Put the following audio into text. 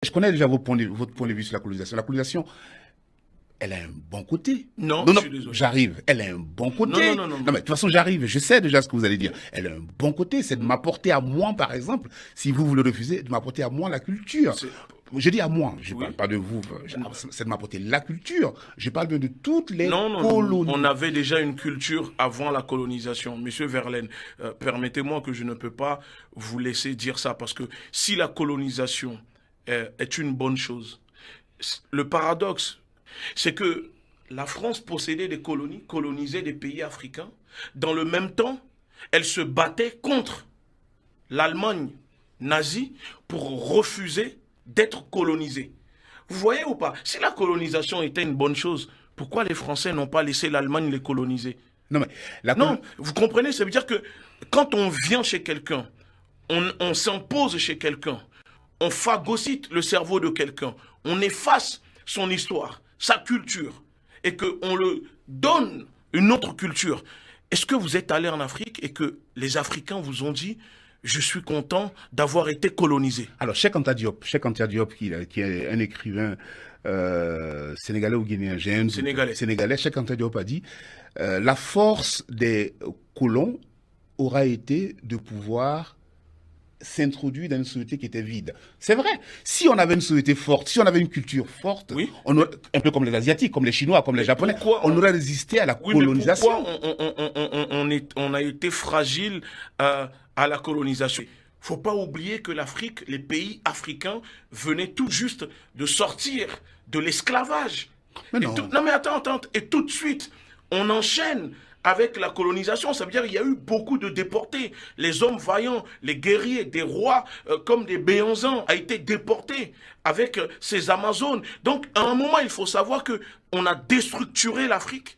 je connais déjà votre point de vue sur la colonisation. La colonisation, elle a un bon côté. Non, Non, je non, suis désolé. j'arrive. Elle a un bon côté. Non, non, non, non, Non, non. mais de toute façon, j'arrive. Je sais déjà ce que vous allez dire. Elle a un bon côté. C'est de m'apporter à moi, par exemple, si vous le refusez, de m'apporter à moi la culture. C'est- Je dis à moi, je Oui. parle pas de vous. C'est de m'apporter la culture. Je parle bien de toutes les Non, non, non. colonies. On avait déjà une culture avant la colonisation. Monsieur Verlaine, permettez-moi que je ne peux pas vous laisser dire ça parce que si la colonisation est une bonne chose, le paradoxe, c'est que la France possédait des colonies, colonisait des pays africains. Dans le même temps, elle se battait contre l'Allemagne nazie pour refuser d'être colonisée. Vous voyez ou pas? Si la colonisation était une bonne chose, pourquoi les Français n'ont pas laissé l'Allemagne les coloniser? Non, mais Non, vous comprenez? Ça veut dire que quand on vient chez quelqu'un, on s'impose chez quelqu'un, on phagocyte le cerveau de quelqu'un, on efface son histoire, sa culture, et qu'on le donne une autre culture. Est-ce que vous êtes allé en Afrique et que les Africains vous ont dit je suis content d'avoir été colonisé? Alors, Cheikh Anta Diop qui est un écrivain sénégalais ou guinéen, Sénégalais, Cheikh Anta Diop a dit la force des colons aura été de pouvoir s'introduire dans une société qui était vide. C'est vrai. Si on avait une société forte, si on avait une culture forte, Oui. Un peu comme les Asiatiques, comme les Chinois, comme les Japonais, on aurait résisté à la colonisation. Mais pourquoi on a été fragile à la colonisation? Faut pas oublier que l'Afrique, les pays africains venaient tout juste de sortir de l'esclavage. Mais non. Non mais attends. Et tout de suite, on enchaîne avec la colonisation. Ça veut dire qu'il y a eu beaucoup de déportés. Les hommes vaillants, les guerriers, des rois comme des Béanzans a été déportés avec ces Amazones. Donc à un moment, il faut savoir que on a déstructuré l'Afrique